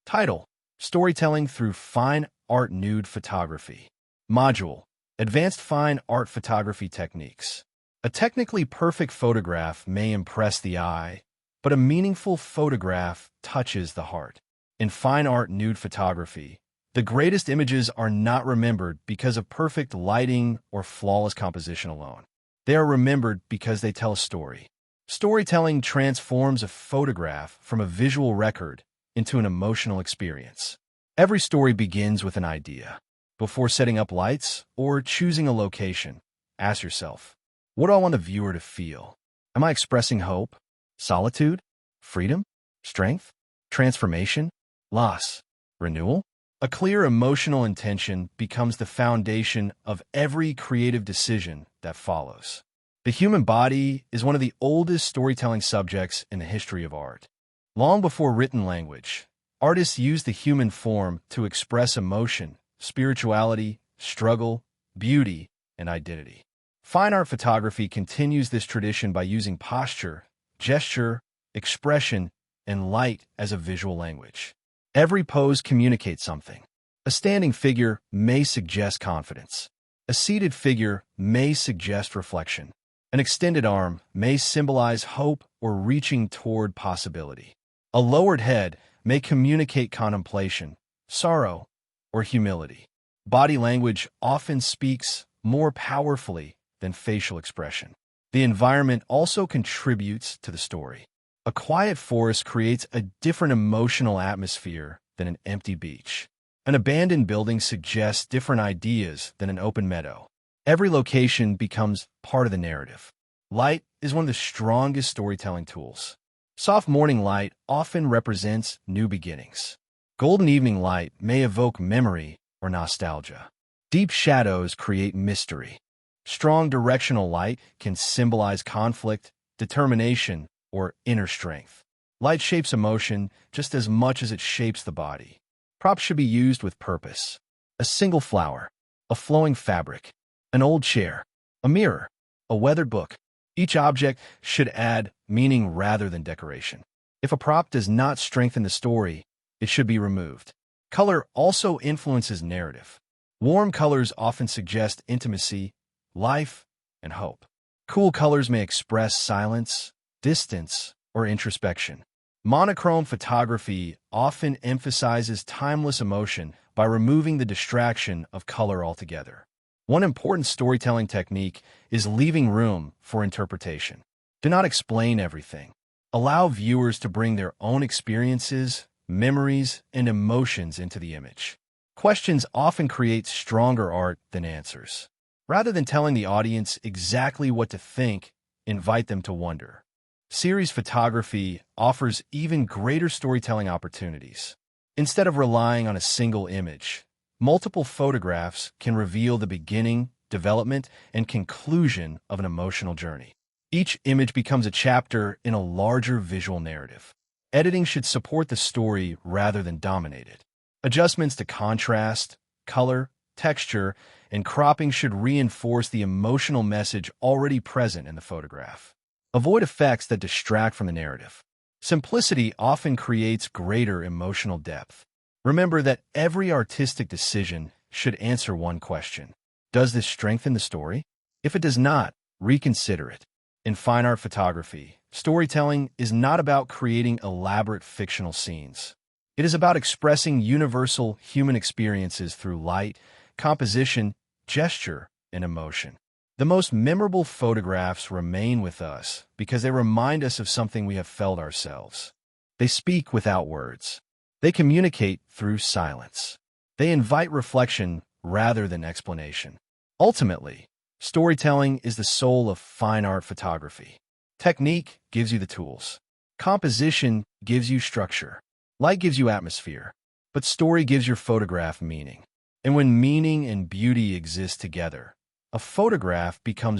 Title: Storytelling through Fine Art Nude Photography. Module: Advanced Fine Art Photography Techniques. A technically perfect photograph may impress the eye, but a meaningful photograph touches the heart. In fine art nude photography, the greatest images are not remembered because of perfect lighting or flawless composition alone. They are remembered because they tell a story. Storytelling transforms a photograph from a visual record into an emotional experience. Every story begins with an idea. Before setting up lights or choosing a location, ask yourself, what do I want the viewer to feel? Am I expressing hope, solitude, freedom, strength, transformation, loss, renewal? A clear emotional intention becomes the foundation of every creative decision that follows. The human body is one of the oldest storytelling subjects in the history of art. Long before written language, artists used the human form to express emotion, spirituality, struggle, beauty, and identity. Fine art photography continues this tradition by using posture, gesture, expression, and light as a visual language. Every pose communicates something. A standing figure may suggest confidence. A seated figure may suggest reflection. An extended arm may symbolize hope or reaching toward possibility. A lowered head may communicate contemplation, sorrow, or humility. Body language often speaks more powerfully than facial expression. The environment also contributes to the story. A quiet forest creates a different emotional atmosphere than an empty beach. An abandoned building suggests different ideas than an open meadow. Every location becomes part of the narrative. Light is one of the strongest storytelling tools. Soft morning light often represents new beginnings. Golden evening light may evoke memory or nostalgia. Deep shadows create mystery. Strong directional light can symbolize conflict, determination, or inner strength. Light shapes emotion just as much as it shapes the body. Props should be used with purpose. A single flower, a flowing fabric, an old chair, a mirror, a weathered book. Each object should add meaning rather than decoration. If a prop does not strengthen the story, it should be removed. Color also influences narrative. Warm colors often suggest intimacy, life, and hope. Cool colors may express silence, distance, or introspection. Monochrome photography often emphasizes timeless emotion by removing the distraction of color altogether. One important storytelling technique is leaving room for interpretation. Do not explain everything. Allow viewers to bring their own experiences, memories, and emotions into the image. Questions often create stronger art than answers. Rather than telling the audience exactly what to think, invite them to wonder. Series photography offers even greater storytelling opportunities. Instead of relying on a single image, multiple photographs can reveal the beginning, development, and conclusion of an emotional journey. Each image becomes a chapter in a larger visual narrative. Editing should support the story rather than dominate it. Adjustments to contrast, color, texture, and cropping should reinforce the emotional message already present in the photograph. Avoid effects that distract from the narrative. Simplicity often creates greater emotional depth. Remember that every artistic decision should answer one question. Does this strengthen the story? If it does not, reconsider it. In fine art photography, storytelling is not about creating elaborate fictional scenes. It is about expressing universal human experiences through light, composition, gesture, and emotion. The most memorable photographs remain with us because they remind us of something we have felt ourselves. They speak without words. They communicate through silence. They invite reflection rather than explanation. Ultimately, storytelling is the soul of fine art photography. Technique gives you the tools. Composition gives you structure. Light gives you atmosphere. But story gives your photograph meaning. And when meaning and beauty exist together, a photograph becomes